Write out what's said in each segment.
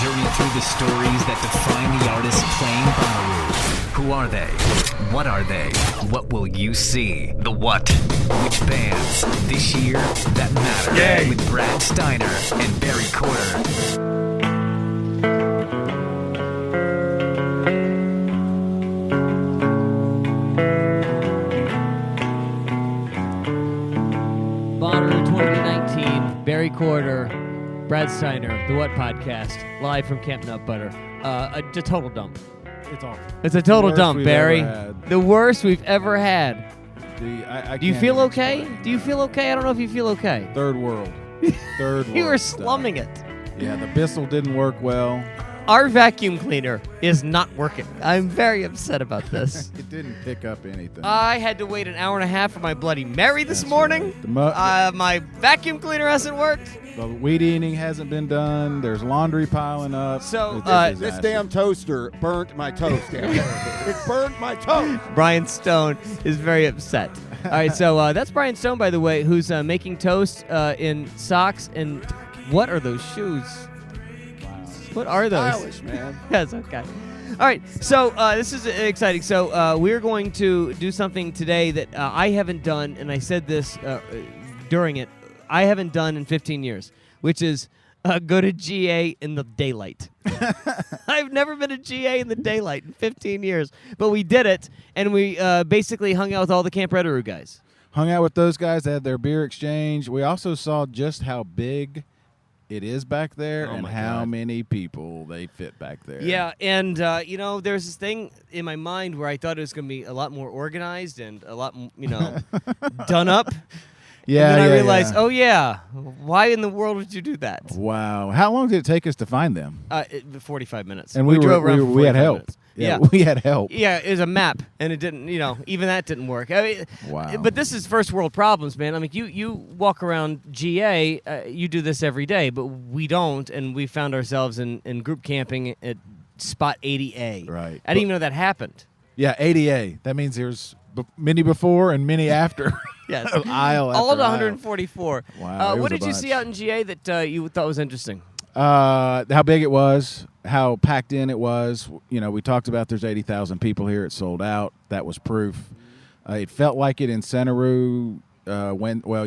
journey through the stories that define the artists playing Bonnaroo. Who are they? What are they? What will you see? The what? Which bands? This year, that matter. Yay. With Brad Steiner and Barry Corder. Bonnaroo 2019, Barry Corder, Brad Steiner, The What Podcast, live from Camp Nut Butter. A total dump. It's awful. It's a total dump, we've Barry. ever had. The worst we've ever had. I Do you can't feel even okay? explain. Do you feel okay? I don't know if you feel okay. Third world. Third world. You were stuff. slumming it. Yeah, the Bissell didn't work well. Our vacuum cleaner is not working. I'm very upset about this. It didn't pick up anything. I had to wait an hour and a half for my Bloody Mary this That's morning. right. My vacuum cleaner hasn't worked. The weed eating hasn't been done. There's laundry piling up. So, It's a This disaster. damn toaster burnt my toast. It burnt my toast. Brian Stone is very upset. All right, so that's Brian Stone, by the way, who's making toast in socks. And what are those shoes? What are those? Stylish, man. Yes, okay. All right, so this is exciting. So we're going to do something today that I haven't done, and I said this during it, I haven't done in 15 years, which is go to GA in the daylight. I've never been to GA in the daylight in 15 years, but we did it, and we basically hung out with all the Camp Reddaroo guys. Hung out with those guys. They had their beer exchange. We also saw just how big it is back there and how many people they fit back there. Yeah, and, there's this thing in my mind where I thought it was going to be a lot more organized and a lot, done up. Yeah, and then I yeah, realized, yeah. oh, yeah, why in the world would you do that? Wow. How long did it take us to find them? 45 minutes. And we drove around for we had 45 help. minutes. Yeah, we had help. Yeah, it was a map, and it didn't, even that didn't work. I mean, Wow. But this is first world problems, man. I mean, you walk around GA, you do this every day, but we don't, and we found ourselves in group camping at spot 80A. Right. I didn't even know that happened. Yeah, 80A. That means there's many before and many after. Yes. Aisle after All to aisle. 144. Wow, it was what a did you see bunch. out in GA that you thought was interesting? How big it was, how packed in it was. We talked about there's 80,000 people here. It sold out. That was proof. It felt like it in Bonnaroo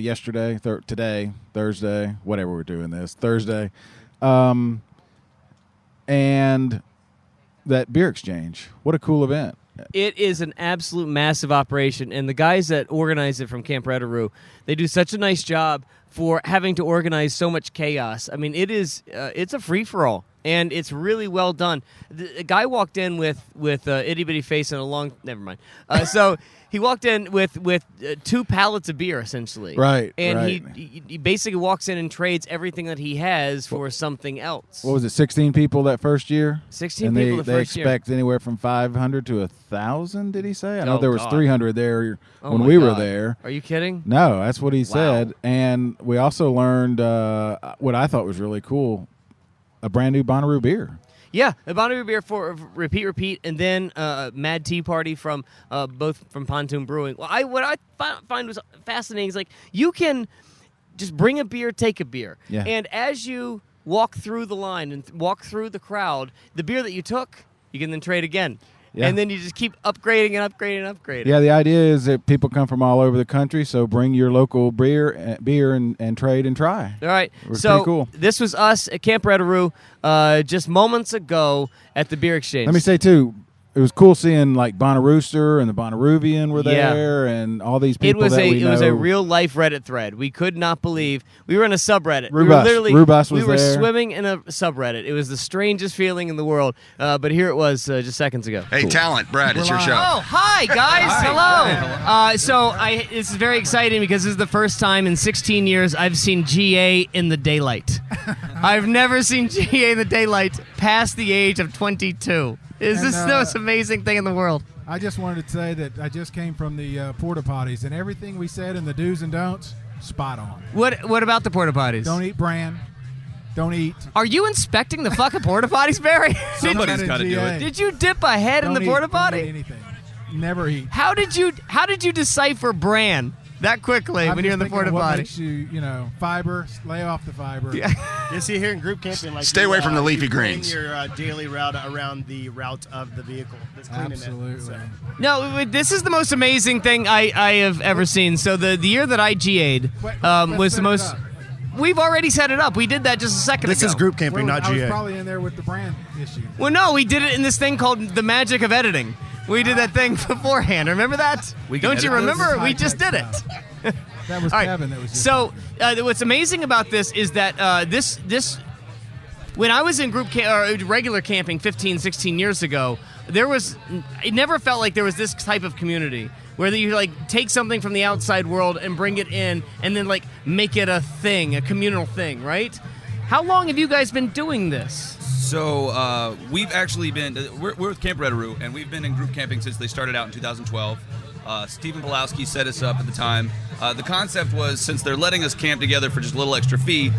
yesterday, today, Thursday, whatever we're doing this, Thursday. And that beer exchange. What a cool event. It is an absolute massive operation, and the guys that organize it from Camp Reddaroo, they do such a nice job for having to organize so much chaos. I mean, it's a free-for-all, and it's really well done. The guy walked in with itty-bitty face and a long... Never mind. So he walked in with 2 pallets of beer, essentially. Right, And right. He basically walks in and trades everything that he has for something else. What was it, 16 people that first year? 16 and people they, the they first year. expect anywhere from 500 to 1,000, did he say? I know Oh, there was God. 300 there Oh when my we were God. there. Are you kidding? No, that's what he said. And we also learned what I thought was really cool, a brand new Bonnaroo beer. Yeah, the Bonnaroo beer for repeat, and then Mad Tea Party from both from Pontoon Brewing. Well, what I find was fascinating is like you can just bring a beer, take a beer, Yeah. and as you walk through the line and walk through the crowd, the beer that you took, you can then trade again. Yeah. And then you just keep upgrading and upgrading and upgrading. Yeah, the idea is that people come from all over the country, so bring your local beer and trade and try. All right. We're So pretty cool. this was us at Camp Reddaroo just moments ago at the beer exchange. Let me say, too, it was cool seeing like Bonnarovian and the Bonnarovian were Yeah. there and all these people It was that we know. was a real life Reddit thread. We could not believe we were in a subreddit. Roo we were Bus. literally Roo Bus was we were there. swimming in a subreddit. It was the strangest feeling in the world. But here it was just seconds ago. Hey, talent, Brad, it's your show. Oh, hi guys! Hello. So this is very exciting because this is the first time in 16 years I've seen GA in the daylight. I've never seen GA in the daylight past the age of 22. Is And, this the most amazing thing in the world? I just wanted to say that I just came from the porta potties, and everything we said in the do's and don'ts, spot on. What about the porta potties? Don't eat bran. Don't eat. Are you inspecting the fucking porta potties, Barry? Somebody's got to do it. Did you dip a head in the porta Don't eat potty? anything. Never eat. How did you decipher bran? that quickly I'm when you're in just the thinking porta of what potty. makes you, fiber, lay off the fiber. Yeah. You see here in group camping, like Stay away from the leafy you plan greens. Your daily route around the route of the vehicle. That's cleaning Absolutely. It, so. No, this is the most amazing thing I have ever seen. So the year that I GA'd Let's was set the it most. up. We've already set it up. We did that just a second This ago. is group camping, Well, not I was GA. probably in there with the brand issue. Well, no, we did it in this thing called the magic of editing. We did that thing beforehand. Remember that? We can Don't you edit remember? this. We just did it. That was All right. Kevin that was just So what's amazing about this is that this when I was in regular camping 15, 16 years ago, it never felt like there was this type of community where you like take something from the outside world and bring it in and then like make it a thing, a communal thing, right? How long have you guys been doing this? So we've actually been, we're with Camp Reddaroo, and we've been in group camping since they started out in 2012. Stephen Pulowski set us up at the time. The concept was, since they're letting us camp together for just a little extra fee,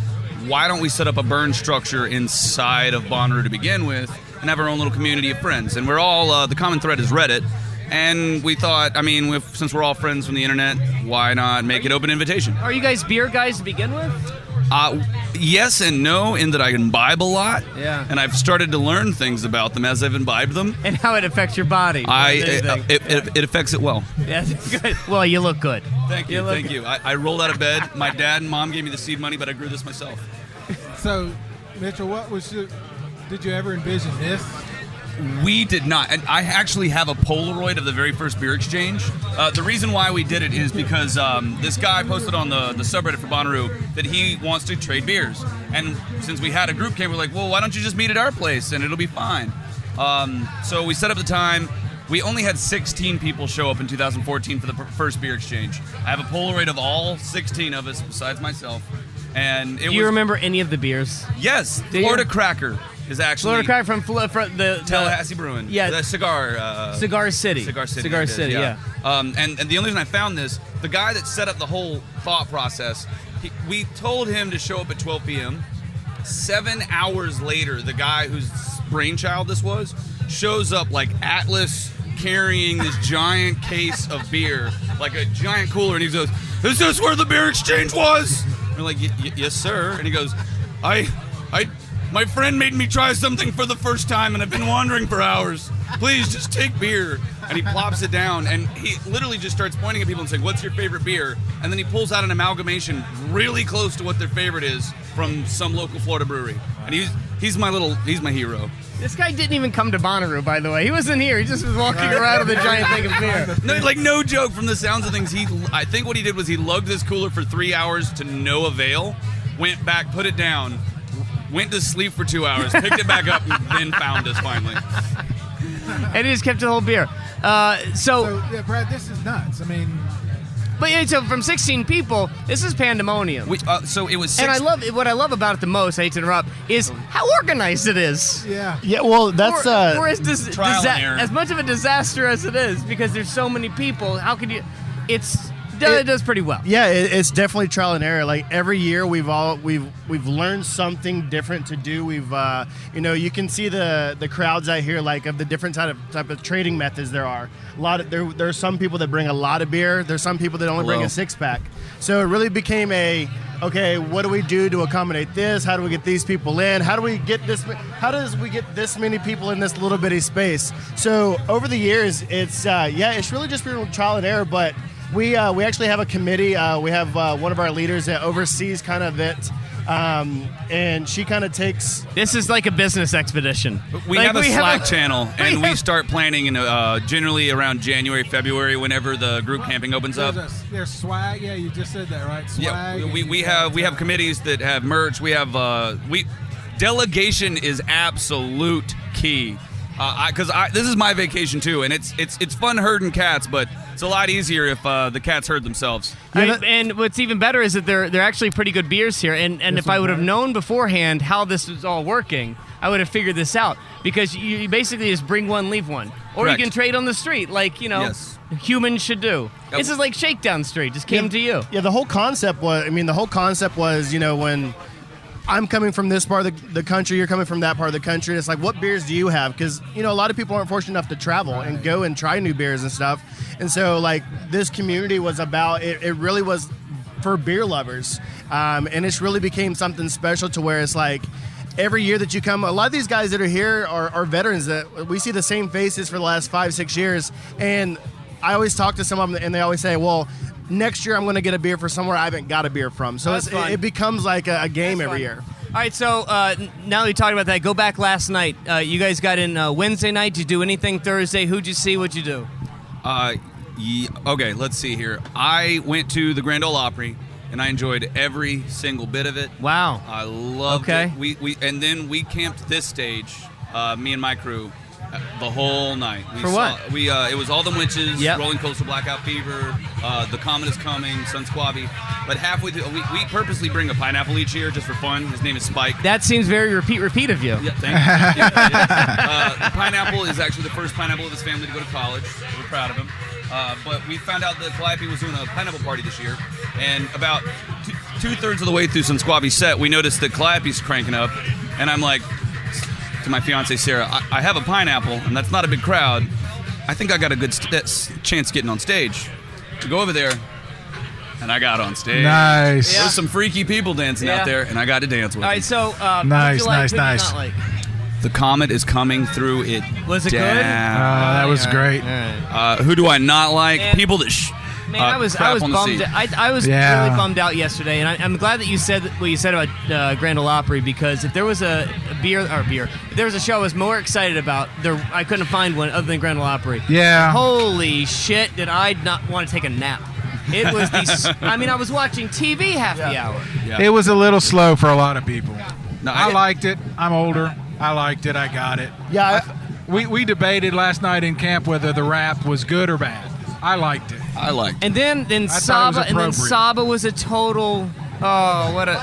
why don't we set up a burn structure inside of Bonnaroo to begin with and have our own little community of friends? And we're all, the common thread is Reddit. And we thought, I mean, since we're all friends from the internet, why not make it open invitation? Are you guys beer guys to begin with? Yes and no, in that I imbibe a lot. Yeah. And I've started to learn things about them as I've imbibed them. And how it affects your body? more than anything. It affects it well. Yeah, good. Well, you look good. Thank you, thank you. I rolled out of bed. My dad and mom gave me the seed money, but I grew this myself. So, Mitchell, did you ever envision this? We did not. And I actually have a Polaroid of the very first beer exchange. The reason why we did it is because this guy posted on the subreddit for Bonnaroo that he wants to trade beers. And since we had a group camp, we're like, well, why don't you just meet at our place and it'll be fine. So we set up the time. We only had 16 people show up in 2014 for the first beer exchange. I have a Polaroid of all 16 of us besides myself. And Do you remember any of the beers? Yes, Do you? Florida Cracker is actually Florida Cracker from the Tallahassee Brewing. Yeah. The cigar. Cigar City. Cigar City. Cigar it is, City, yeah. And the only reason I found this, the guy that set up the whole thought process, we told him to show up at 12 p.m. 7 hours later, the guy whose brainchild this was shows up like Atlas carrying this giant case of beer, like a giant cooler, and he goes, "Is this where the beer exchange was?" And we're like, "Yes, sir." And he goes, My friend made me try something for the first time, and I've been wandering for hours. Please, just take beer. And he plops it down, and he literally just starts pointing at people and saying, "What's your favorite beer?" And then he pulls out an amalgamation really close to what their favorite is from some local Florida brewery. And he's my hero. This guy didn't even come to Bonnaroo, by the way. He wasn't here. He just was walking around with a giant thing of beer. No joke, from the sounds of things, I think what he did was he lugged this cooler for 3 hours to no avail, went back, put it down, went to sleep for 2 hours, picked it back up, and then found us finally. And he just kept the whole beer. So, yeah, Brad, this is nuts. I mean, But yeah, so from 16 people, this is pandemonium. So it was and what I love about it the most, I hate to interrupt, is how organized it is. yeah. Yeah, well, that's Or trial and error. as much of a disaster as it is, because there's so many people. How could you? It does pretty well. Yeah, it's definitely trial and error. Like every year, we've learned something different to do. We've you can see the crowds out here, like of the different type of trading methods there are. There are some people that bring a lot of beer. There's some people that only bring a 6-pack. So it really became okay, what do we do to accommodate this? How do we get these people in? How do we get this? How does we get this many people in this little bitty space? So over the years, it's really just been trial and error, but. We actually have a committee. We have one of our leaders that oversees kind of it, and she kind of takes. This is like a business expedition. We have a Slack channel, and we start planning generally around January, February, whenever the group camping opens up. There's swag. Yeah, you just said that, right? Swag. Yeah, we have committees that have merch. We have delegation is absolute key. Because this is my vacation too, and it's fun herding cats, but it's a lot easier if the cats herd themselves. And what's even better is that they're actually pretty good beers here. And if I would have known beforehand how this was all working, I would have figured this out. Because you basically just bring one, leave one, or Correct. you can trade on the street, like Yes. humans should do. Yep. This is like Shakedown Street, just came to you. Yeah, the whole concept was. When I'm coming from this part of the country, you're coming from that part of the country. And it's like, what beers do you have? Because, a lot of people aren't fortunate enough to travel and go and try new beers and stuff. And so, like, this community was about, it really was for beer lovers. And it's really became something special to where it's like, every year that you come, a lot of these guys that are here are veterans that we see the same faces for the last 5-6 years. And I always talk to some of them, and they always say, well, next year I'm going to get a beer for somewhere I haven't got a beer from. So it becomes like a game every year. All right, so now that we talked about that, go back last night. You guys got in Wednesday night. Did you do anything Thursday? Who'd you see? What'd you do? Okay, let's see here. I went to the Grand Ole Opry, and I enjoyed every single bit of it. Wow. I loved it. And then we camped this stage, me and my crew, the whole night. What? It was All Them Witches, Yep. Rolling Coaster, Blackout Fever, The Comet Is Coming, Sun Squabby. But halfway through, we purposely bring a pineapple each year just for fun. His name is Spike. That seems very repeat of you. Yeah, thank you. The pineapple is actually the first pineapple of his family to go to college. We're proud of him. But we found out that Calliope was doing a pineapple party this year, and about two-thirds of the way through Sun Squabby's set, we noticed that Calliope's cranking up, and I'm like to my fiance Sarah, I have a pineapple, and that's not a big crowd. I think I got a good chance getting on stage. To go over there, and I got on stage. Nice. There's some freaky people dancing out there, and I got to dance with All them. right, so Nice, who'd you like, nice, who'd you nice. not like? The Comet is coming through it. Was it good? That was great. Who do I not like? And- People that Man, I was crap on the bummed. seat. I was Yeah. really bummed out yesterday, and I'm glad that you said what you said about Grand Ole Opry, because if there was if there was a show I was more excited about, I couldn't find one other than Grand Ole Opry. Yeah. Holy shit! Did I not want to take a nap? It was I was watching TV half the hour. Yeah. It was a little slow for a lot of people. No, I liked it. I'm older. I liked it. I got it. Yeah, We debated last night in camp whether the rap was good or bad. I liked it. I liked it. And then thought it was Saba, and then appropriate. Saba was a total. Oh, what a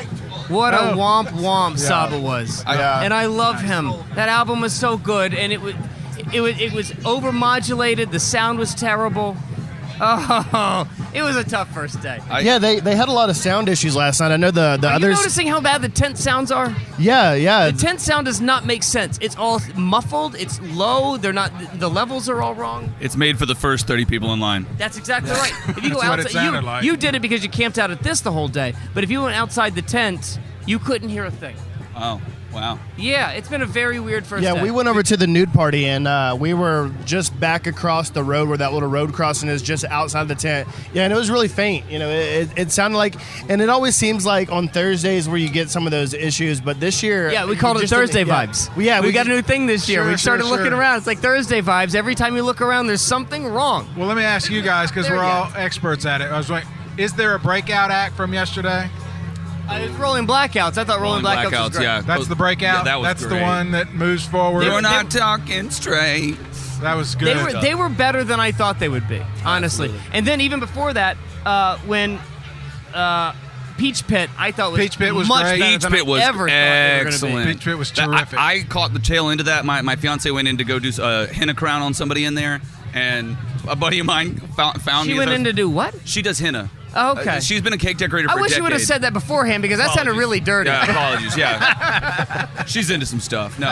womp womp Saba was. And I love him. That album was so good, and it was overmodulated. The sound was terrible. Oh, it was a tough first day. they had a lot of sound issues last night. I know the Are you others. noticing how bad the tent sounds are? Yeah. The tent sound does not make sense. It's all muffled. It's low. They're not. The levels are all wrong. It's made for the first 30 people in line. That's exactly right. If you go That's what it outside, sounded like. you did it because you camped out at this the whole day. But if you went outside the tent, you couldn't hear a thing. Oh, wow. Yeah, it's been a very weird first day. Yeah, we went over to the nude party, and we were just back across the road where that little road crossing is, just outside the tent. Yeah, and it was really faint. It sounded like, and it always seems like on Thursdays where you get some of those issues, but this year... Yeah, we called it Thursday vibes. We got a new thing this year. Sure, We started sure, looking sure. around. It's like Thursday vibes. Every time you look around, there's something wrong. Well, let me ask you guys, because There we're you all experts at it. I was like, is there a breakout act from yesterday? It was Rolling Blackouts. I thought Rolling Blackouts was great. yeah. That's the breakout? Yeah, that was That's great. the one that moves forward? We're not talking straight. That was good. They were better than I thought they would be, honestly. Absolutely. And then even before that, when Peach Pit, I thought was Peach Pit was much great. better Peach than Pit was I ever thought they were gonna be. excellent. Peach Pit was That- terrific. I caught the tail end of that. My fiance went in to go do a henna crown on somebody in there, and a buddy of mine found me. She went in to do what? She does henna. Oh, okay. She's been a cake decorator for I a wish decade. you would have said that beforehand, because that sounded Apologies. really dirty. Yeah, apologies. Yeah, she's into some stuff. No,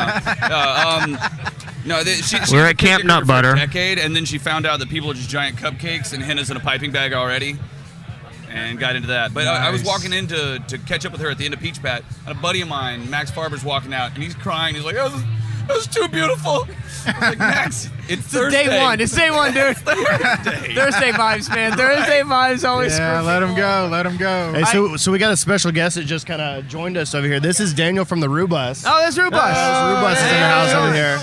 We're at Camp Nut Butter. For a decade, and then she found out that people are just giant cupcakes and henna's in a piping bag already, and got into that. But I was Nice. walking in to catch up with her at the end of Peach Pat, and a buddy of mine, Max Farber's walking out, and he's crying. He's like, "That was too beautiful." I was like, Max, it's Thursday. Day one. It's day one, dude. Thursday vibes, man. Thursday vibes always. Yeah, screw let him people. go. Let him go. Hey, so we got a special guest that just kind of joined us over here. This is Daniel from the Roo Bus. Oh, there's Roo Bus. Roo Bus is in the house over here.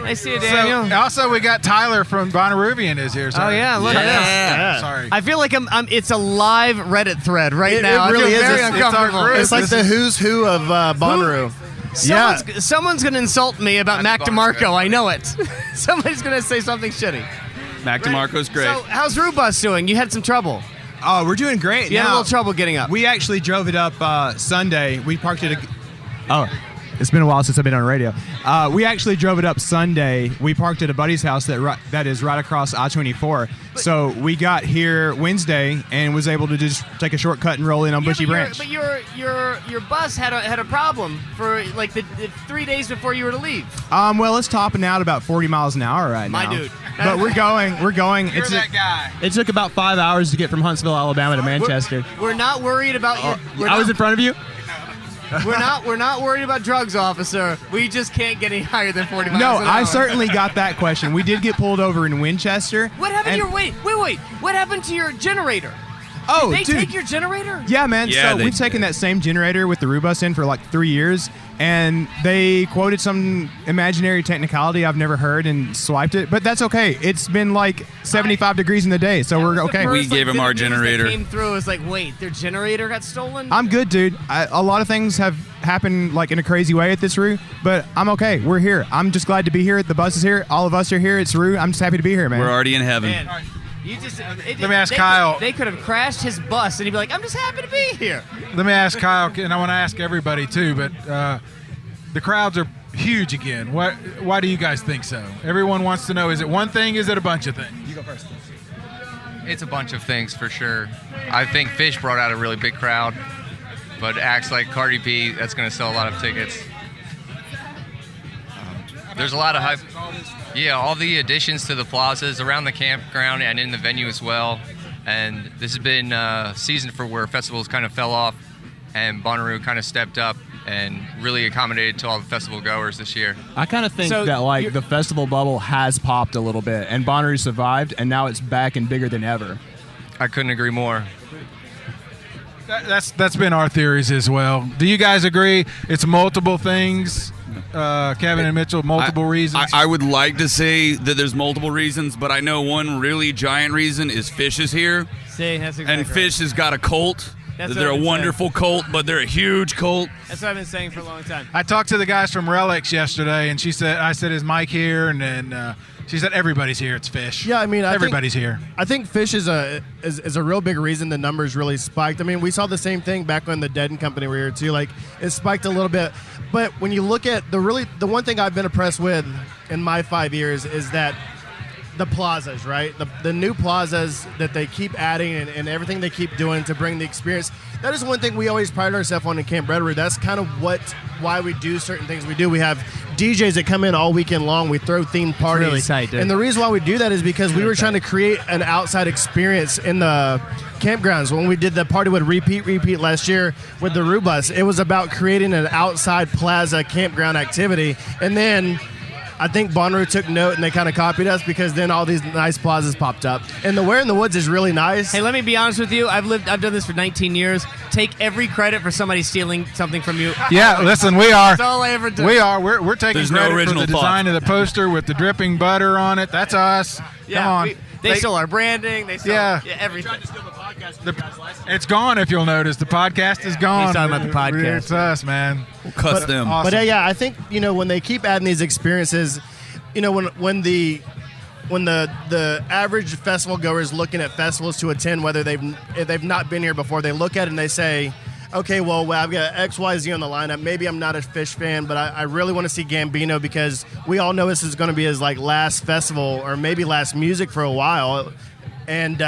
Nice to see you, Daniel. So, also, we got Tyler from Bonnarovian is here. Oh Sorry. yeah, look at this. Yeah. Sorry. I feel like I'm. It's a live Reddit thread right It now. really I feel is. very It's our uncomfortable. group. It's like the who's who of Bonnaroo. Someone's gonna insult me about Mac DeMarco. I know it. Somebody's gonna say something shitty. Mac DeMarco's great. So, how's Roo Bus doing? You had some trouble. Oh, we're doing great. You had a Now, little trouble getting up. We actually drove it up Sunday. We parked it. It's been a while since I've been on radio. We actually drove it up Sunday. We parked at a buddy's house that is right across I-24. So we got here Wednesday and was able to just take a shortcut and roll in on Bushy Branch. But your bus had a problem for like the 3 days before you were to leave. Well, it's topping out about 40 miles an hour right now. My dude. But we're going. You're that guy. It took about 5 hours to get from Huntsville, Alabama to Manchester. We're not worried about you. I was in front of you? We're not worried about drugs, officer. We just can't get any higher than 40 miles No, an hour. I certainly got that question. We did get pulled over in Winchester. What happened to your wait? What happened to your generator? Oh, Did they dude. take your generator? Yeah, man. Yeah, so they we've taken did. that same generator with the Roo Bus in for like 3 years, and they quoted some imaginary technicality I've never heard and swiped it. But that's okay. It's been like 75 degrees in the day, so we're okay. We gave him our the news that generator. Came through. It was like, wait, their generator got stolen. I'm good, dude. A lot of things have happened like in a crazy way at this Roo, but I'm okay. We're here. I'm just glad to be here. The bus is here. All of us are here. It's Roo. I'm just happy to be here, man. We're already in heaven. Man, let me ask Kyle. They could have crashed his bus, and he'd be like, "I'm just happy to be here." Let me ask Kyle, and I want to ask everybody too, but the crowds are huge again. Why do you guys think so? Everyone wants to know, is it one thing, is it a bunch of things? You go first. It's a bunch of things for sure. I think Fish brought out a really big crowd, but acts like Cardi B, that's going to sell a lot of tickets. There's a lot of hype. Yeah, all the additions to the plazas around the campground and in the venue as well. And this has been a season for where festivals kind of fell off, and Bonnaroo kind of stepped up and really accommodated to all the festival goers this year. I kind of think So that you're- the festival bubble has popped a little bit, and Bonnaroo survived, and now it's back and bigger than ever. I couldn't agree more. That's been our theories as well. Do you guys agree it's multiple things? Kevin and Mitchell, multiple reasons? I would like to say that there's multiple reasons, but I know one really giant reason is Fish is here. See, that's exactly And Fish has got a cult. That's They're what a I've been wonderful cult, but they're a huge cult. That's what I've been saying for a long time. I talked to the guys from Relics yesterday, and I said, is Mike here? And then she said, everybody's here. It's Fish. Yeah, I mean, everybody's here. I think Fish is a real big reason the numbers really spiked. I mean, we saw the same thing back when the Dead and Company were here too. Like, it spiked a little bit. But when you look at the one thing I've been impressed with in my 5 years is that the plazas, right? The new plazas that they keep adding and everything they keep doing to bring the experience. That is one thing we always pride ourselves on in Camp Reddaroo. That's kind of why we do certain things we do. We have DJs that come in all weekend long. We throw themed parties. really tight, dude. And the reason why we do that is because we were trying to create an outside experience in the campgrounds. When we did the party with Repeat last year with the Roo Bus, it was about creating an outside plaza campground activity. And then I think Bonnaroo took note and they kind of copied us because then all these nice plazas popped up. And the Where in the Woods is really nice. Hey, let me be honest with you. I've done this for 19 years. Take every credit for somebody stealing something from you. Yeah, listen, we are. That's all I ever do. We are. We're taking There's no credit for original the thought. design of the poster with the dripping butter on it. That's us. Come on. They stole our branding. They stole everything. It's gone, if you'll notice. The podcast is gone. He's talking about the podcast. It's us, man. We'll cuss them. Awesome. But yeah, I think when they keep adding these experiences, when the average festival goer is looking at festivals to attend, whether they've not been here before, they look at it and they say, okay, well, I've got XYZ on the lineup. Maybe I'm not a Fish fan, but I really want to see Gambino because we all know this is going to be his last festival or maybe last music for a while. And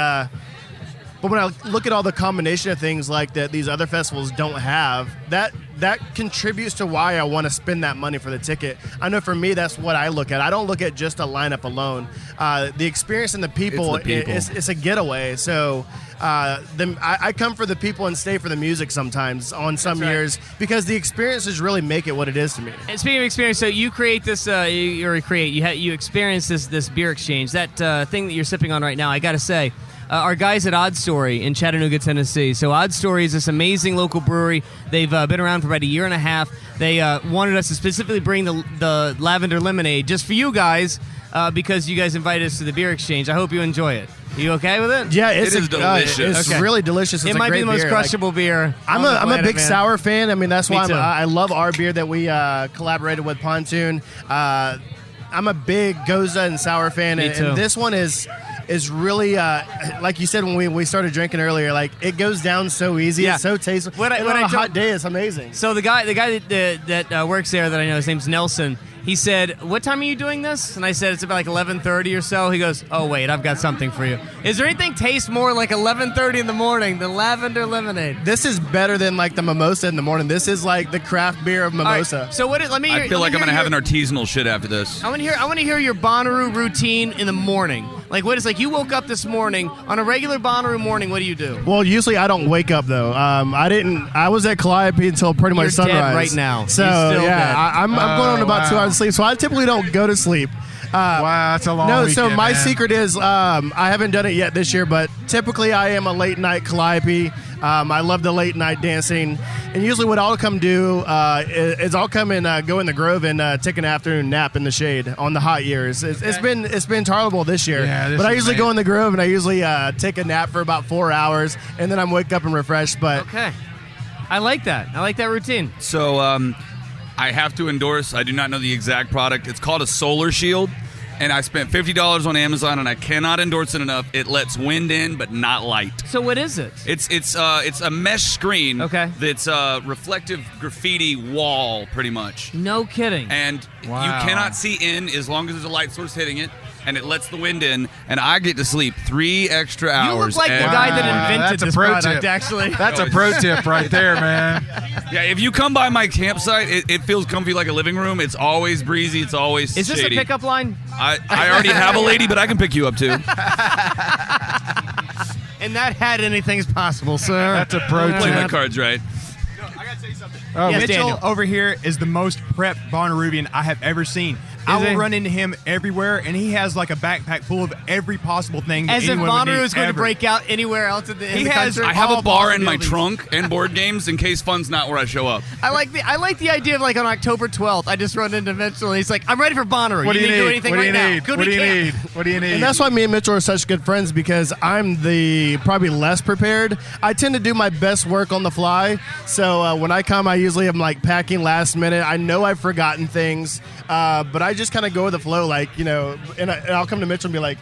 but when I look at all the combination of things like that these other festivals don't have, that contributes to why I want to spend that money for the ticket. I know for me, that's what I look at. I don't look at just a lineup alone. The experience and the people, It's the people. It's a getaway. So I come for the people and stay for the music sometimes on some years because the experiences really make it what it is to me. And speaking of experience, so you create this, you experience this beer exchange. That thing that you're sipping on right now, I got to say, our guys at Odd Story in Chattanooga, Tennessee. So Odd Story is this amazing local brewery. They've been around for about a year and a half. They wanted us to specifically bring the lavender lemonade just for you guys because you guys invited us to the beer exchange. I hope you enjoy it. Are you okay with it? Yeah, It is delicious. It's Okay. really delicious. It's It a might be great the most beer. crushable beer. I'm on the a planet, big man. sour fan. I mean, that's Me why too. I love our beer that we collaborated with Pontoon. I'm a big Goza and sour fan, Me and too. this one is. is really, like you said when we started drinking earlier, like it goes down so easy. Yeah. It's so tasteful. When And I on a told- hot day, it's amazing. So the guy that works there that I know, his name's Nelson. He said, "What time are you doing this?" And I said, "It's about like 11:30 or so." He goes, "Oh wait, I've got something for you. Is there anything taste more like 11:30 in the morning than lavender lemonade?" This is better than like the mimosa in the morning. This is like the craft beer of All right, mimosa. so what? Let me. Hear, I feel let like me I'm hear gonna have your- an artisanal shit after this. I want to hear your Bonnaroo routine in the morning. Like what is like you woke up this morning on a regular Bonnaroo morning. What do you do? Well, usually I don't wake up though. I was at Calliope until pretty much You're dead sunrise right now. So You're still yeah, dead. I'm going on about 2 hours of sleep. So I typically don't go to sleep. Wow, that's a long No, weekend, so my man. secret is I haven't done it yet this year, but typically I am a late night Calliope. I love the late night dancing, and usually what I'll come do is I'll come and go in the Grove and take an afternoon nap in the shade on the hot years. It's been tolerable this year, Yeah, this but I is usually amazing. go in the Grove and I usually take a nap for about 4 hours, and then I'm wake up and refreshed. But Okay, I like that. I like that routine. So I have to endorse. I do not know the exact product. It's called a solar shield, and I spent $50 on Amazon, and I cannot endorse it enough. It lets wind in, but not light. So what is it? It's a mesh screen. Okay. That's a reflective graffiti wall, pretty much. No kidding. And Wow. you cannot see in as long as there's a light source hitting it, and it lets the wind in. And I get to sleep 3 extra You hours. look like the every guy that morning. invented That's a this pro product. tip. Actually, That's a pro tip right there, man. Yeah, if you come by my campsite, it feels comfy like a living room. It's always breezy. It's always is this shady. a pickup line? I already have a lady, but I can pick you up too. And that had anything's possible, sir. That's a pro Play my tip. cards right. Oh, Yes, Mitchell Daniel. over here is the most prepped Bonnarovian I have ever seen. I he? will run into him everywhere, and he has like a backpack full of every possible thing. As if anyone would Bonnaroo need is going to ever. break out anywhere else in the country. I have All a bar in my possibilities. trunk and board games in case fun's not where I show up. I like the idea of like on October 12th, I just run into Mitchell and he's like, "I'm ready for Bonnaroo. What do you need to do need? anything What do you right now? need? Good What do we you can." need? What do you need? And that's why me and Mitchell are such good friends, because I'm the probably less prepared. I tend to do my best work on the fly. So when I come, I usually am like packing last minute. I know I've forgotten things, but I just kind of go with the flow, like, you know, and I'll come to Mitchell and be like,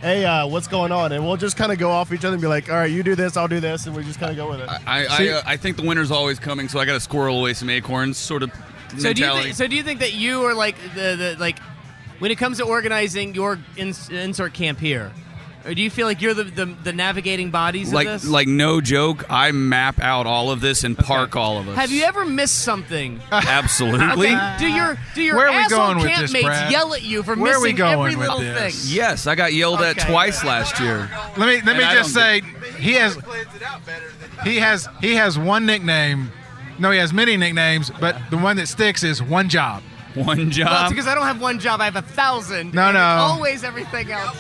"Hey, what's going on?" And we'll just kind of go off each other and be like, "All right, you do this, I'll do this," and we just kind of go with it. I think the winter's always coming, so I got to squirrel away some acorns, sort of mentality. Do you think that you are like the like when it comes to organizing your insert camp here? Or do you feel like you're the navigating bodies of this? Like no joke, I map out all of this and park all of us. Have you ever missed something? Absolutely. Okay. Do your Where are we asshole going with this, campmates Brad? yell at you for Where are we missing going every with little this? thing? Yes, I got yelled at Okay. twice last year. Let me And I just don't say he has one nickname. No, he has many nicknames, but the one that sticks is One Job. One Well, it's job. because I don't have one job. I have 1,000. No, and no. it's always everything else.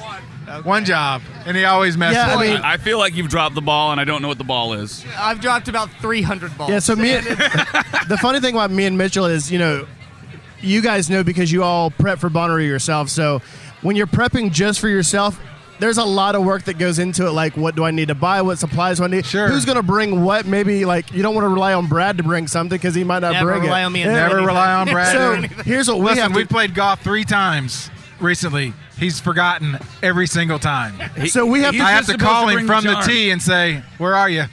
One Job, and he always messes Yeah, I up. mean- I feel like you've dropped the ball, and I don't know what the ball is. I've dropped about 300 balls. Yeah, so the funny thing about me and Mitchell is, you know, you guys know because you all prep for Bonnaroo yourself. So when you're prepping just for yourself, there's a lot of work that goes into it. Like, what do I need to buy? What supplies do I need? Sure. Who's going to bring what? Maybe, like, you don't want to rely on Brad to bring something because he might not Never bring rely it. on me and Never anything. rely on Brad. So here's what we Listen, have to we played golf 3 times recently. He's forgotten every single time. So we have He's to I have just to supposed call to him bring from the charm. tee and say, "Where are you?"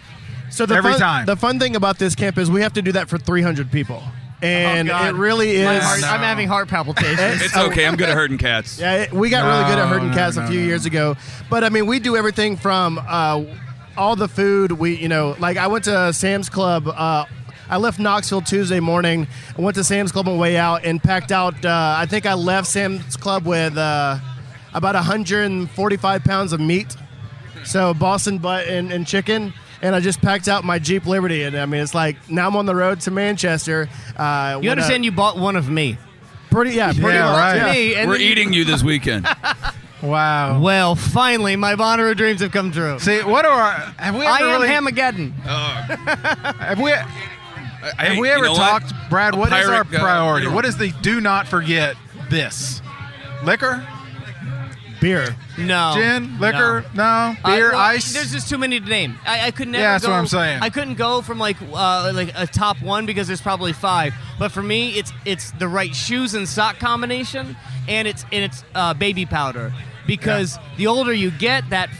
So the every fun, time. The fun thing about this camp is we have to do that for 300 people. And Oh, God. it really is. My heart- No. I'm having heart palpitations. It's okay. I'm good at herding cats. Yeah, we got really good at herding No, cats no, a few no. years ago. But I mean, we do everything from all the food. We, you know, like I went to Sam's Club. I left Knoxville Tuesday morning. I went to Sam's Club on the way out and packed out. I think I left Sam's Club with about 145 pounds of meat. So Boston butt and chicken. And I just packed out my Jeep Liberty. And I mean, it's like now I'm on the road to Manchester. You understand? You bought one of me. Pretty Yeah, much. right. Me, and We're then you- eating you this weekend. Wow. Well, finally, my Bonnaroo dreams have come true. See, what are have we I ever am really Hamageddon. have we Hey, we you ever know talked, Brad? A What is our pirate, priority? you know- What is the do not forget this? Liquor, Beer. No. gin, liquor, no, beer, Well, ice. There's just too many to name. I could never. Yeah, that's go, what I'm saying. I couldn't go from like a top one because there's probably 5. But for me, it's the right shoes and sock combination, and it's baby powder. because the older you get, that.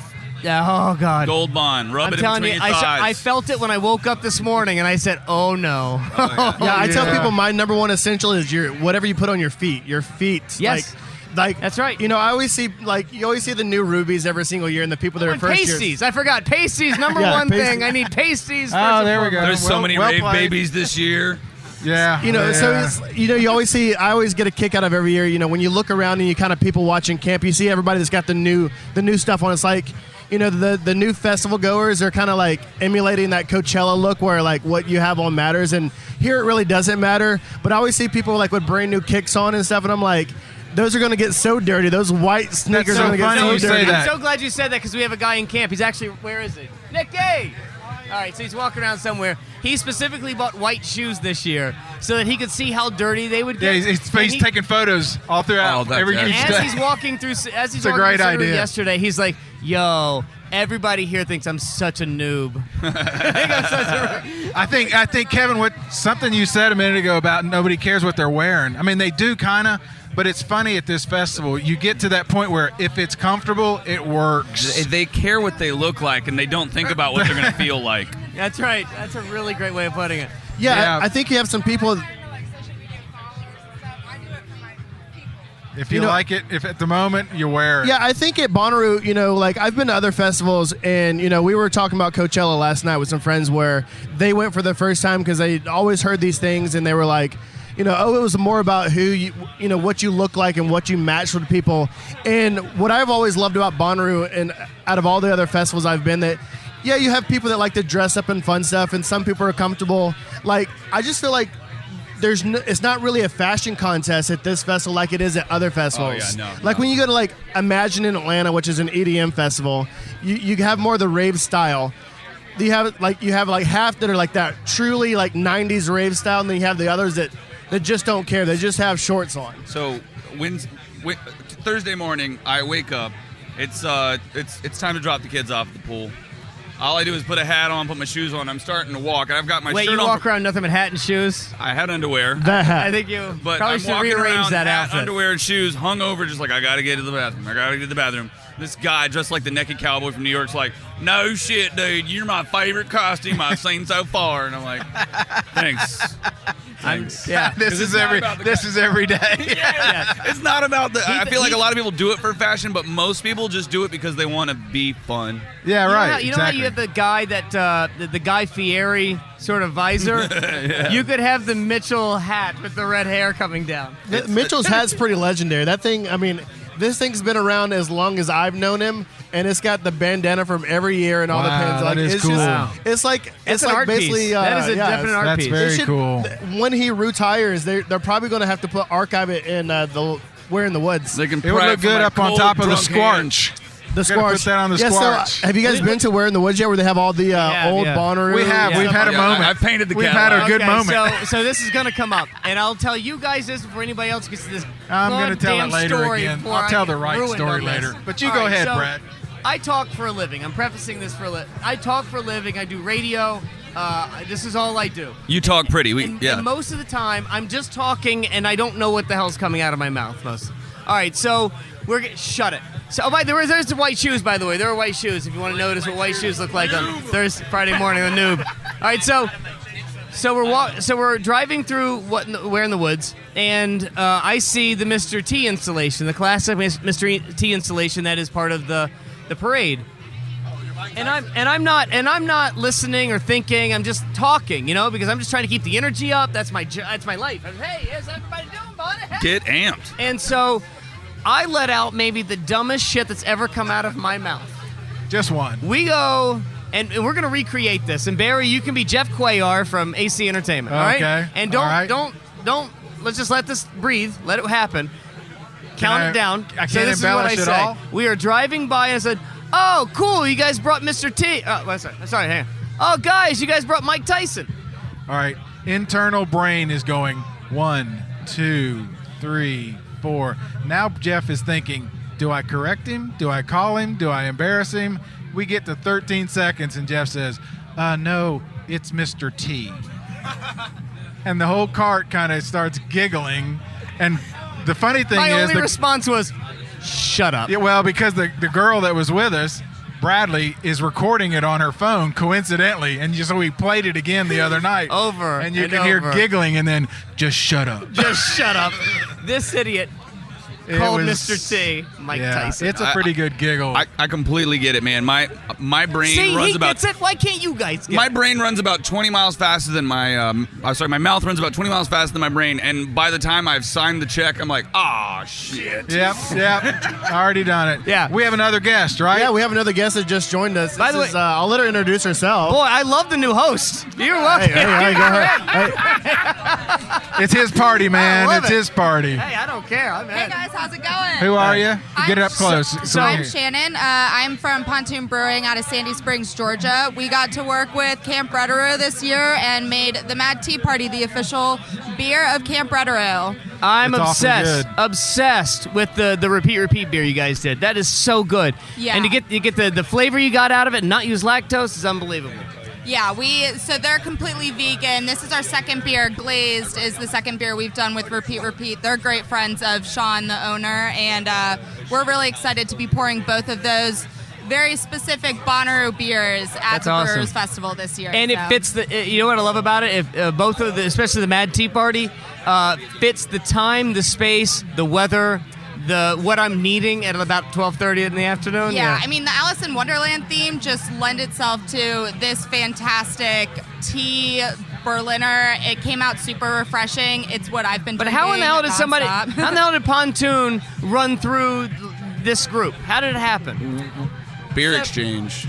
Oh God! Gold Bond, rub I'm it telling in you, between your thighs. I felt it when I woke up this morning, and I said, "Oh no!" Oh, Yeah, I tell people my number one essential is whatever you put on your feet. Your feet. Yes. Like That's right. You always see you always see the new rubies every single year, and the people that are And first pasties. years. I forgot pasties. Number Yeah, one pasties. thing. I need pasties. Oh, there we go. There's so many well rave played. babies this year. Yeah. So it's, you always see. I always get a kick out of every year. When you look around and you kind of people watching camp, you see everybody that's got the new stuff on. It's like. The new festival goers are kind of like emulating that Coachella look where like what you have on matters, and here it really doesn't matter. But I always see people like with brand new kicks on and stuff, and I'm like, those are going to get so dirty. Those white sneakers so are going to get funny so you say dirty. that. I'm so glad you said that because we have a guy in camp. He's actually, where is he? Nicky! All right, so he's walking around somewhere. He specifically bought white shoes this year so that he could see how dirty they would Yeah, get. he's taking photos all throughout that's every excellent. each As day. he's walking through, as he's It's a walking great through idea. yesterday, he's like, "Yo, everybody here thinks I'm such a noob." I think Kevin, what something you said a minute ago about nobody cares what they're wearing. I mean, they do kind of, but it's funny at this festival. You get to that point where if it's comfortable, it works. They care what they look like, and they don't think about what they're going to feel like. That's right. That's a really great way of putting it. Yeah, I think you have some people. If you like it, if at the moment you wear it. Yeah, I think at Bonnaroo, like I've been to other festivals, and we were talking about Coachella last night with some friends where they went for the first time because they always heard these things, and they were like, it was more about who what you look like and what you match with people. And what I've always loved about Bonnaroo, and out of all the other festivals I've been, that you have people that like to dress up in fun stuff, and some people are comfortable. Like I just feel like. It's not really a fashion contest at this festival like it is at other festivals. Like when you go to like Imagine in Atlanta, which is an EDM festival, you have more of the rave style. You have like half that are like that truly like 90s rave style, and then you have the others that just don't care. They just have shorts on. So Thursday morning, I wake up. It's time to drop the kids off at the pool. All I do is put a hat on, put my shoes on. I'm starting to walk, and I've got my Wait, shirt you on. walk around nothing but hat and shoes? I had underwear. That hat. I think you But probably I'm should walking rearrange around that hat, outfit. underwear and shoes, hungover, just like I gotta get to the bathroom. I gotta get to the bathroom. This guy dressed like the naked cowboy from New York's like, "No shit, dude, you're my favorite costume I've seen so far." And I'm like, "Thanks." This is every day. It's not about the. I feel like a lot of people do it for fashion, but most people just do it because they want to be fun. Yeah, right. You know how you have the guy that the Guy Fieri sort of visor? You could have the Mitchell hat with the red hair coming down. Mitchell's hat's pretty legendary. That thing, I mean, this thing's been around as long as I've known him, and it's got the bandana from every year and all the pins. That Like is it's cool. just, it's like That's an art basically piece. That is a definite art That's piece. very should- cool. When he retires, they're probably going to have to archive it in the Where in the Woods. They can It would pray look for good my up on cold, top of the drunk hand. squarch. The Gotta put Squarch. that on the Yeah, Squarch. so have you guys been to Where in the Woods yet, where they have all the old Bonnaroo? We have. Yeah. We've had a Yeah, moment. I've painted the We've Cadillac. had a good Okay, moment. So this is going to come up, and I'll tell you guys this before anybody else gets to this. I'm going to tell it goddamn later story again. before I'll I tell get the right ruined story on this. later. But you All go right, ahead, so Brad. I talk for a living. I'm prefacing this for a living. I talk for a living. I do radio. This is all I do. You talk pretty. And most of the time, I'm just talking, and I don't know what the hell's coming out of my mouth most. All right, so shut it. So, there's the white shoes, by the way. There are white shoes. If you want to notice what white shoes look like on Thursday, Friday morning, the noob. All right, so we're driving through Where in the Woods, and I see the Mr. T installation, the classic Mr. T installation that is part of the parade. And I'm not listening or thinking. I'm just talking, because I'm just trying to keep the energy up. That's my life. Hey, how's everybody doing, buddy? Get amped. And so I let out maybe the dumbest shit that's ever come out of my mouth. Just one. We go, and we're going to recreate this. And Barry, you can be Jeff Cuellar from AC Entertainment, all right? Okay. And All right. don't, let's just let this breathe. Let it happen. Count it down. I So can't this is what I embellish at say. all? We are driving by, and I said, "Oh, cool, you guys brought Mr. T." Oh, sorry, hang on. "Oh, guys, you guys brought Mike Tyson." All right. Internal brain is going 1, 2, 3, 4. Now Jeff is thinking, do I correct him? Do I call him? Do I embarrass him? We get to 13 seconds and Jeff says, no, it's Mr. T. And the whole cart kind of starts giggling. And the funny thing My is only response was, Shut up. Yeah, well, because the girl that was with us, Bradley, is recording it on her phone coincidentally, and so we played it again the other night. Over and you and can hear over. giggling, and then just shut up. Just shut up. This idiot It called was- Mr. T Mike yeah, Tyson. it's a pretty good giggle. I completely get it, man. My brain See, runs he about. gets it. Why can't you guys get My it? brain runs about 20 miles faster than my. My mouth runs about 20 miles faster than my brain, and by the time I've signed the check, I'm like, ah, shit. Yep. Already done it. Yeah. We have another guest, right? Yeah, we have another guest that just joined us. By the This is, way- I'll let her introduce herself. Boy, I love the new host. You're welcome. Hey, go ahead. It's his party, man. love It's it. his party. Hey, I don't care. I'm Hey in. guys, how's it going? Who are you? Get it up close. I'm Shannon. I'm from Pontoon Brewing out of Sandy Springs, Georgia. We got to work with Camp Reddaroo this year and made the Mad Tea Party the official beer of Camp Reddaroo. I'm It's awfully obsessed with the repeat beer you guys did. That is so good. Yeah. And to get the flavor you got out of it and not use lactose is unbelievable. Yeah, so they're completely vegan. This is our second beer. Glazed is the second beer we've done with Repeat. They're great friends of Sean, the owner, and we're really excited to be pouring both of those very specific Bonnaroo beers at That's the awesome. Brewers Festival this year. And it so. fits you know what I love about it? If both of the, especially the Mad Tea Party, fits the time, the space, the weather, what I'm needing at about 12:30 in the afternoon. Yeah, I mean, the Alice in Wonderland theme just lend itself to this fantastic tea Berliner. It came out super refreshing. It's what I've been But drinking how in the hell did nonstop. how in the hell did Pontoon run through this group? How did it happen? Beer exchange.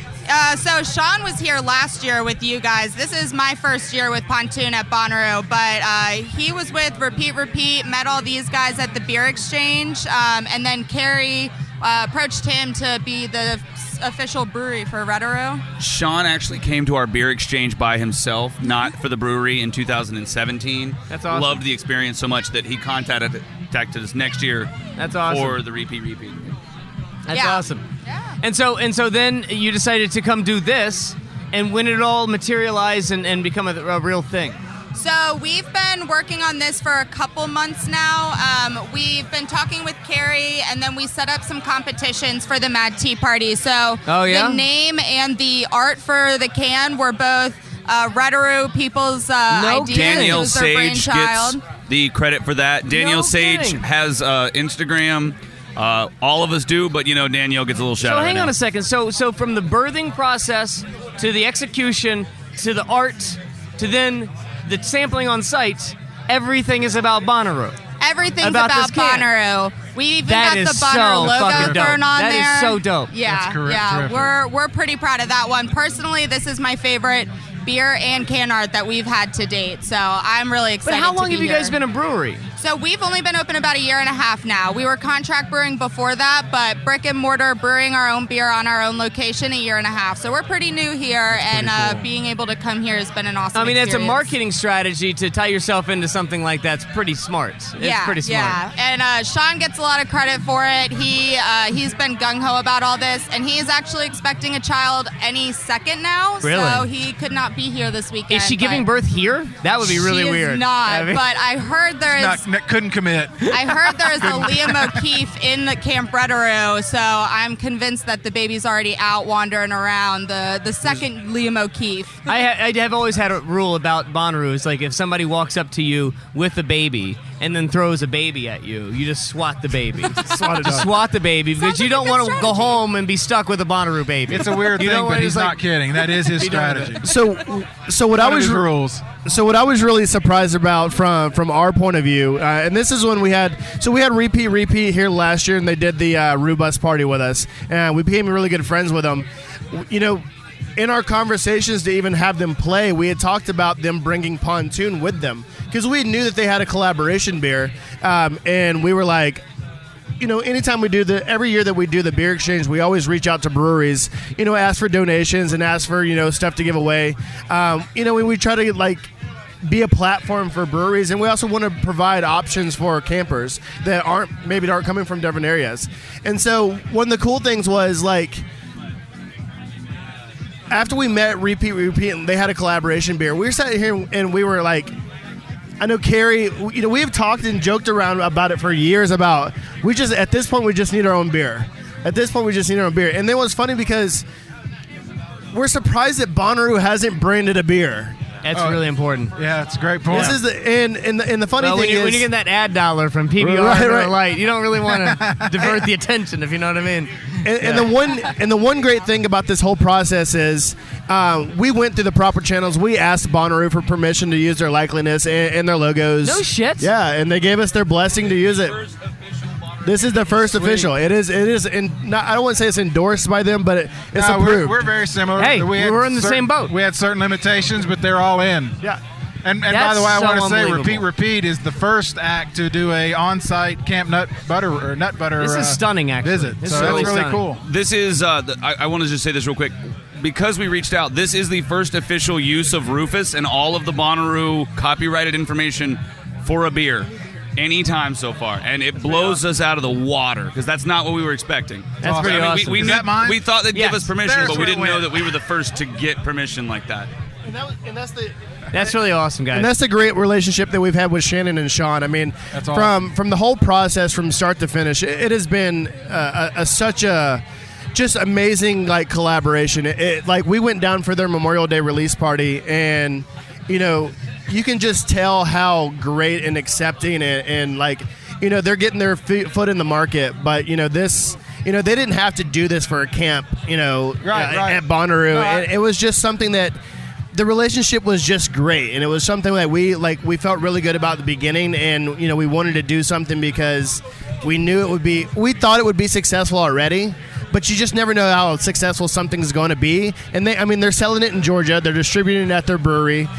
So Sean was here last year with you guys. This is my first year with Pontoon at Bonnaroo, but he was with Repeat, met all these guys at the beer exchange, and then Carrie approached him to be the official brewery for Reddaroo. Sean actually came to our beer exchange by himself, not for the brewery, in 2017. That's awesome. Loved the experience so much that he contacted us next year. That's awesome. For the repeat. That's Yeah. awesome. Yeah. And so then you decided to come do this, and when it all materialized and become a real thing. So we've been working on this for a couple months now. We've been talking with Carrie, and then we set up some competitions for the Mad Tea Party. So Oh, yeah? the name and the art for the can were both Reddaroo people's ideas. Daniel It was their Sage brainchild. gets the credit for that. Daniel Sage kidding. has Instagram. All of us do, but Daniel gets a little shout So out. hang right on now. a second. So from the birthing process to the execution to the art to then the sampling on site, everything is about Bonnaroo. Everything's About about this can. Bonnaroo. We even That got is the Bonnaroo so logo fucking dope. thrown on That is there. so dope. Yeah, That's correct, yeah. terrific. We're pretty proud of that one. Personally, this is my favorite beer and can art that we've had to date. So I'm really But excited. how long to have be you guys here. been a brewery? So we've only been open about 1.5 years now. We were contract brewing before that, but brick and mortar brewing our own beer on our own location 1.5 years. So we're pretty new here, and being able to come here has been an awesome I mean, that's a experience. marketing strategy to tie yourself into something like that's pretty smart. It's pretty smart. Yeah, and Sean gets a lot of credit for it. He's been gung-ho about all this, and he is actually expecting a child any second now. Really? So he could not be here this weekend. Is she giving but birth here? That would be really she weird. Is not, I mean- but I heard there is. Couldn't commit. I heard there is a Liam O'Keefe in the Camp Reddaroo, so I'm convinced that the baby's already out wandering around. The second Liam O'Keefe. I have always had a rule about Bonnaroo. It's like if somebody walks up to you with a baby and then throws a baby at you, you just swat the baby. swat the baby because you don't want to go home and be stuck with a Bonnaroo baby. It's a weird You thing, don't but wanna he's just, not kidding. That is his Be done with strategy. So what I One of was his rules. So what I was really surprised about from our point of view, and this is when we had repeat here last year, and they did the Roo Bus party with us, and we became really good friends with them. In our conversations to even have them play, we had talked about them bringing Pontoon with them because we knew that they had a collaboration beer, and we were like, anytime we do every year that we do the beer exchange, we always reach out to breweries, ask for donations and ask for, stuff to give away. We try to be a platform for breweries, and we also want to provide options for campers that aren't coming from different areas. And so one of the cool things was after we met Repeat, and they had a collaboration beer, we were sitting here and we were like, I know Carrie. We have talked and joked around about it for years. At this point we just need our own beer. At this point we just need our own beer. And then what's funny because we're surprised that Bonnaroo hasn't branded a beer. That's really important. Yeah, it's a great point. This is and the funny thing is when you get that ad dollar from PBR right. or Light, you don't really want to divert the attention, if you know what I mean. And the one great thing about this whole process is we went through the proper channels. We asked Bonnaroo for permission to use their likeliness and their logos. No shit. Yeah, and they gave us their blessing to use it. This is the first official. It is. I don't want to say it's endorsed by them, but it's approved. We're very similar. Hey, we're in the same boat. We had certain limitations, but they're all in. Yeah. And by the way, I want to say, Repeat is the first act to do a on-site Camp Nut Butter. This is stunning, actually. Visit. This so is that's really stunning. cool. This is. I want to just say this real quick. Because we reached out, this is the first official use of Rufus and all of the Bonnaroo copyrighted information for a beer anytime so far, and it blows us out of the water because that's not what we were expecting. That's pretty awesome. We Is that mine? We thought they'd give us permission, There's but we where it didn't know went. that we were the first to get permission like that. That's really awesome, guys. And that's the great relationship that we've had with Shannon and Sean. I mean, That's awesome. from the whole process, from start to finish, it has been such a just amazing collaboration. Like we went down for their Memorial Day release party, and you can just tell how great and accepting and they're getting their foot in the market. But this. They didn't have to do this for a camp, Right. at Bonnaroo. No, it was just something that the relationship was just great, and it was something that we felt really good about at the beginning, and we wanted to do something because we knew we thought it would be successful already. But you just never know how successful something's going to be. And they're selling it in Georgia. They're distributing it at their brewery.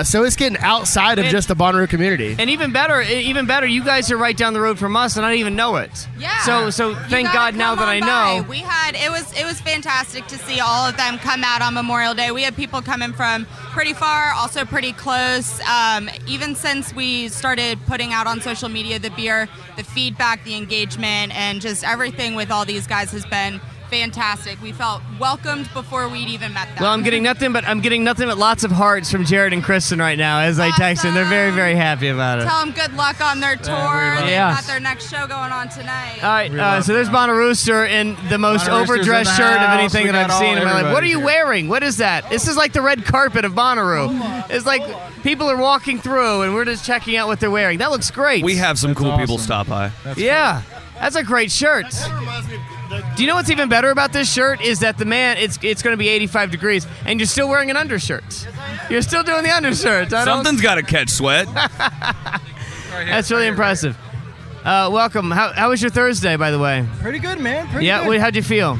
So it's getting outside of just the Bonnaroo community. And even better, you guys are right down the road from us, and I didn't even know it. Yeah. So thank God now that I know. We had it was fantastic to see all of them come out on Memorial Day. We had people coming from pretty far, also pretty close. Even since we started putting out on social media the beer, the feedback, the engagement, and just everything with all these guys has been fantastic. We felt welcomed before we'd even met them. Well, I'm getting nothing but lots of hearts from Jared and Kristen right now as I text them. They're very, very happy about it. Tell them good luck on their tour. They've got their next show going on tonight. All right, so there's Bonnarooster in the most Bonnarooster's overdressed in the shirt of house. anything We that got I've seen in my life. What are you everybody wearing? What is that? This is like the red carpet of Bonnaroo. It's like people are walking through and we're just checking out what they're wearing. That looks great. We have some cool people awesome. stop by. That's a great shirt. Do you know what's even better about this shirt is that it's going to be 85 degrees and you're still wearing an undershirt. You're still doing the undershirt. Something's got to catch sweat. That's really impressive. Welcome. How was your Thursday, by the way? Pretty good, man. Pretty good. Yeah. How'd you feel?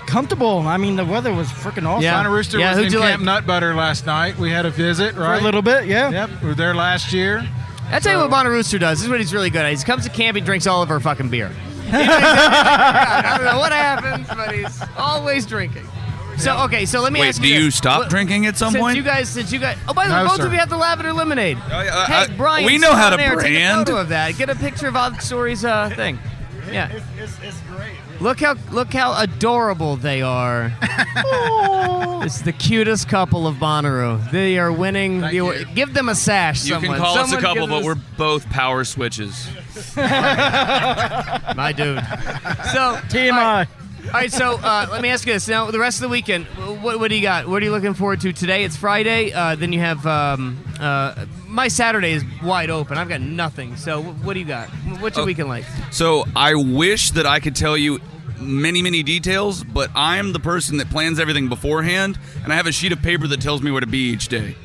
Comfortable. I mean, the weather was freaking awesome. Yeah. Bonnarooster Yeah, was who'd in you Camp like? Nut Butter last night. We had a visit, right? For a little bit, yeah. Yep, we were there last year. I'll tell you what Bonnarooster does. This is what he's really good at. He comes to camp, he drinks all of our fucking beer. I don't know what happens, but he's always drinking. So let me Wait, ask do you you this. stop drinking at some Since point? you guys, oh, by the way, No, both sir. of you have the lavender lemonade. Hey, Brian, we know how to Take a brand. photo of that. Get a picture of Odd Story's thing. Yeah. It's great. Look how adorable they are. It's the cutest couple of Bonnaroo. They are winning. Give them a sash. You someone. can call us a Someone couple, give but us- we're both power switches. My dude. So TMI. All right, so let me ask you this. Now, the rest of the weekend, what do you got? What are you looking forward to today? It's Friday. Then you have my Saturday is wide open. I've got nothing. So what do you got? What's your weekend like? So I wish that I could tell you many details, but I'm the person that plans everything beforehand, and I have a sheet of paper that tells me where to be each day.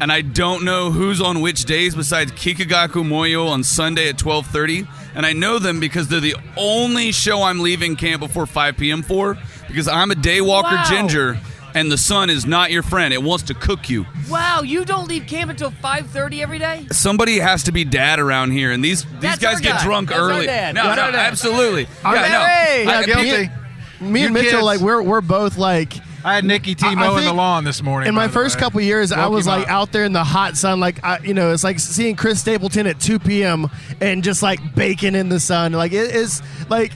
And I don't know who's on which days besides Kikagaku Moyo on Sunday at 12:30. And I know them because they're the only show I'm leaving camp before 5 p.m. for, because I'm a day walker ginger, and the sun is not your friend. It wants to cook you. Wow, you don't leave camp until 5:30 every day? Somebody has to be dad around here, and these That's guys our get guy. drunk That's our early. dad. No, That's our dad. absolutely. Hey, I- guilty. Me and You Mitchell, kids. we're both like. I had Nikki T I mowing the think lawn this morning. In my by the first way. couple years, I Woke was him like up. out there in the hot sun, it's like seeing Chris Stapleton at 2 p.m. and just like baking in the sun. Like it is like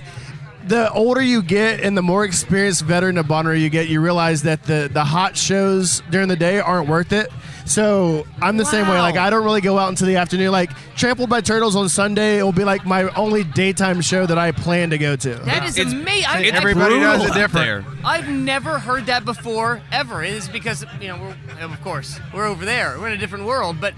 the older you get and the more experienced veteran of Bonnaroo you get, you realize that the hot shows during the day aren't worth it. So I'm the same way. Like, I don't really go out until the afternoon. Like, Trampled by Turtles on Sunday, it will be like my only daytime show that I plan to go to. That is amazing. Everybody does it different. I've never heard that before, ever. It is because, of course, we're over there. We're in a different world. But,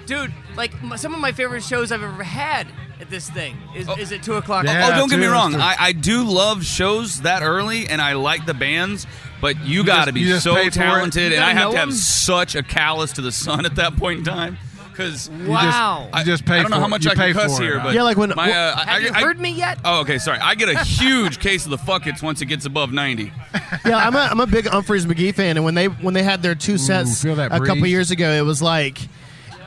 dude, like, some of my favorite shows I've ever had at this thing is at 2 o'clock. Don't get me wrong. I do love shows that early, and I like the bands, but you got to be so talented, and I have to have such a callus to the sun at that point in time. Because you just pay. I don't know how much I can cuss here, but like when have you heard me yet? Oh, okay, sorry. I get a huge case of the fuckets once it gets above 90. Yeah, I'm a big Humphreys McGee fan, and when they had their 2 sets a couple years ago, it was like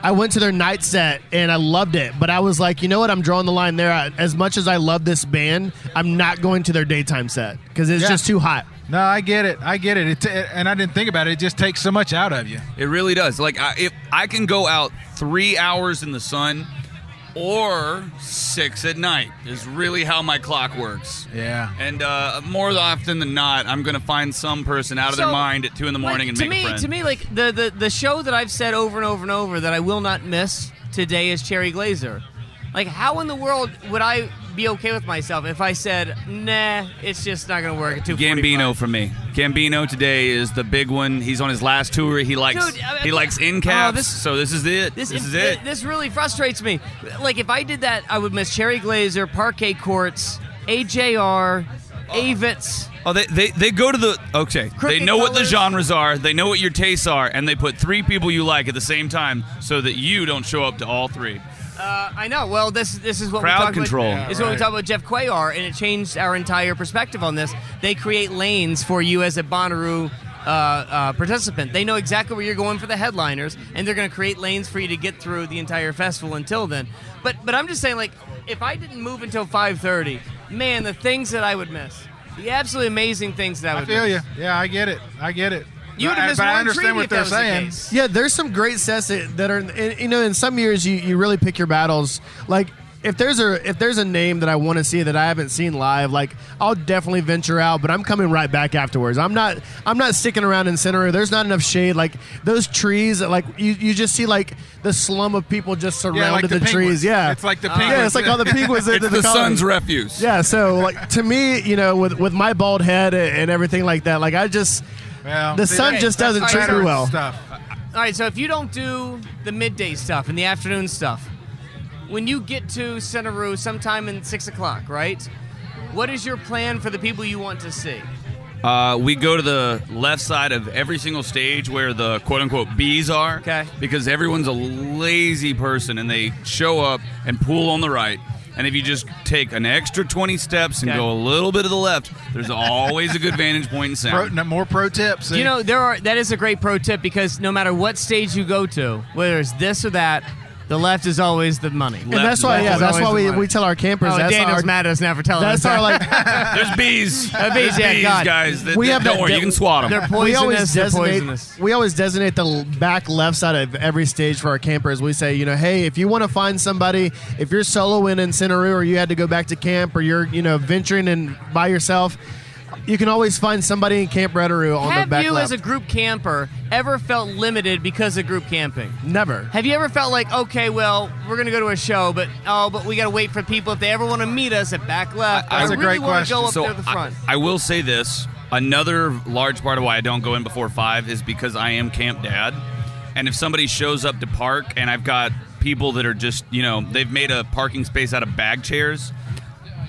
I went to their night set and I loved it, but I was like, you know what? I'm drawing the line there. As much as I love this band, I'm not going to their daytime set because it's just too hot. No, I get it. And I didn't think about it. It just takes so much out of you. It really does. Like, if I can go out 3 hours in the sun or 6 at night is really how my clock works. Yeah. And more often than not, I'm going to find some person out of their mind at 2 in the morning and make a friend. To me, like, the show that I've said over and over and over that I will not miss today is Cherry Glazer. Like, how in the world would I be okay with myself if I said, nah, it's just not going to work at 2:45? Gambino for me. Gambino today is the big one. He's on his last tour. He likes end caps, so this is it. This is it. This really frustrates me. Like, if I did that, I would miss Cherry Glazer, Parquet Courts, AJR, Avits. Oh, they go to the... Okay, they know what the genres are, they know what your tastes are, and they put 3 people you like at the same time so that you don't show up to all 3. I know. Well, this is what crowd we talk control. About. This is what we talk about Jeff Cuellar, and it changed our entire perspective on this. They create lanes for you as a Bonnaroo participant. They know exactly where you're going for the headliners, and they're going to create lanes for you to get through the entire festival until then. But I'm just saying, like, if I didn't move until 5:30, man, the things that I would miss, the absolutely amazing things that I would miss. I feel you. Yeah, I get it. You would have missed but more I understand what they're saying. Yeah, there's some great sets that are, in some years you really pick your battles. Like, if there's a name that I want to see that I haven't seen live, like, I'll definitely venture out, but I'm coming right back afterwards. I'm not sticking around in Bonnaroo. There's not enough shade. Like, those trees, like, you just see, like, the slum of people just surrounded the trees. Yeah, it's like the penguins. Yeah, it's like all the penguins. It's the sun's refuse. Yeah, so, like, to me, with my bald head and everything like that, like, the sun just doesn't treat me well. All right, so if you don't do the midday stuff and the afternoon stuff, when you get to Bonnaroo sometime in 6 o'clock, right? What is your plan for the people you want to see? We go to the left side of every single stage where the quote-unquote bees are. Okay. Because everyone's a lazy person, and they show up and pool on the right. And if you just take an extra 20 steps and go a little bit to the left, there's always a good vantage point in sound. More pro tips. You know, that is a great pro tip, because no matter what stage you go to, whether it's this or that, the left is always the money. And that's why we tell our campers. Oh, Daniel's mad at us now for telling us that. There's bees. Bees, God. Guys. Don't worry, you can swat them. They're poisonous. We always designate the back left side of every stage for our campers. We say, hey, if you want to find somebody, if you're soloing in Bonnaroo, or you had to go back to camp, or you're venturing in by yourself, you can always find somebody in Camp Reddaroo on the back left. Have you, as a group camper, ever felt limited because of group camping? Never. Have you ever felt like, okay, well, we're going to go to a show, but we got to wait for people if they ever want to meet us at back left? That's a great question. Go up there to the front. I will say this. Another large part of why I don't go in before 5 is because I am camp dad. And if somebody shows up to park and I've got people that are just, they've made a parking space out of bag chairs,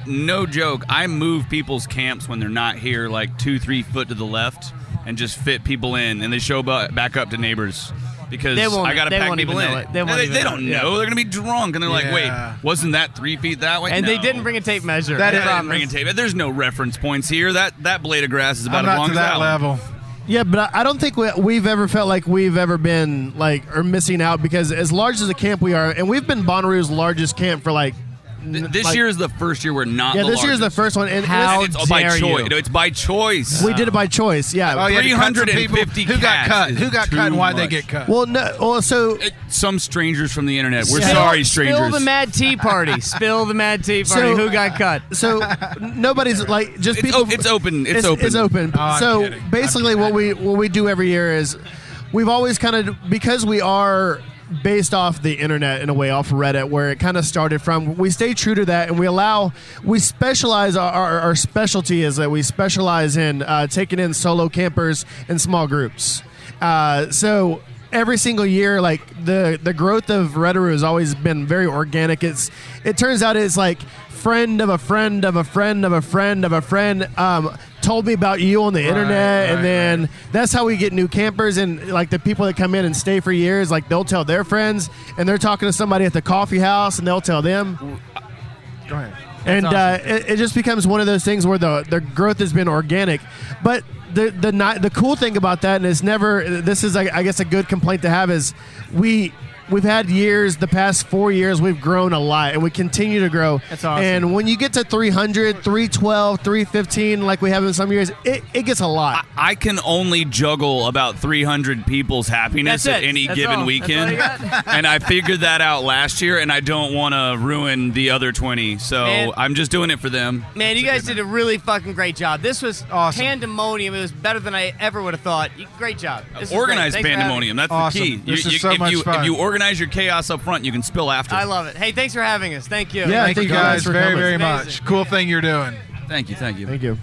no joke, I move people's camps when they're not here like 2-3 foot to the left and just fit people in, and they show back up to neighbors because I got to pack people in. They don't know. They're going to be drunk, and they're like, wait, wasn't that 3 feet that way? And no. they didn't bring a tape measure. They didn't bring a tape. There's no reference points here. That blade of grass is about as long as that level. Yeah, but I don't think we've ever felt like we've ever been or missing out, because as large as a camp we are, and we've been Bonnaroo's largest camp for this year is the first year we're not. Yeah, the this year is the first one, and it's by choice. It's by choice. We did it by choice. Yeah. Oh, 350 who got cut? Who got cut, and why they get cut? Well, no. Well, so some strangers from the internet. We're sorry, strangers. Spill the Mad Tea Party. Spill the Mad Tea Party. Who got cut? So nobody's just people. It's open. It's open. Oh, so basically, what we do every year is we've always kind of, because we are based off the internet in a way, off Reddit, where it kind of started from, we stay true to that, and we specialize, our specialty is that we specialize in taking in solo campers in small groups. So every single year, like the growth of Reddaroo has always been very organic. It turns out it's like friend of a friend of a friend of a friend of a friend told me about you on the internet, and then that's how we get new campers. And like the people that come in and stay for years, like they'll tell their friends, and they're talking to somebody at the coffee house, and they'll tell them. Go ahead. And it just becomes one of those things where the growth has been organic, but the cool thing about that, and it's never, this is I guess a good complaint to have, is we've had years, the past 4 years, we've grown a lot, and we continue to grow. That's awesome. And when you get to 300, 312, 315, like we have in some years, it gets a lot. I can only juggle about 300 people's happiness at any given weekend. And I figured that out last year, and I don't want to ruin the other 20. So I'm just doing it for them. Man, you guys did a really fucking great job. This was awesome. Pandemonium. It was better than I ever would have thought. Great job. Organized pandemonium. That's awesome. the key. This is so much fun. If you organize your chaos up front, you can spill after. I love it. Hey, thanks for having us. Thank you. Yeah, Thank you guys very, very Amazing. much. Cool thing you're doing. Thank you. Thank you.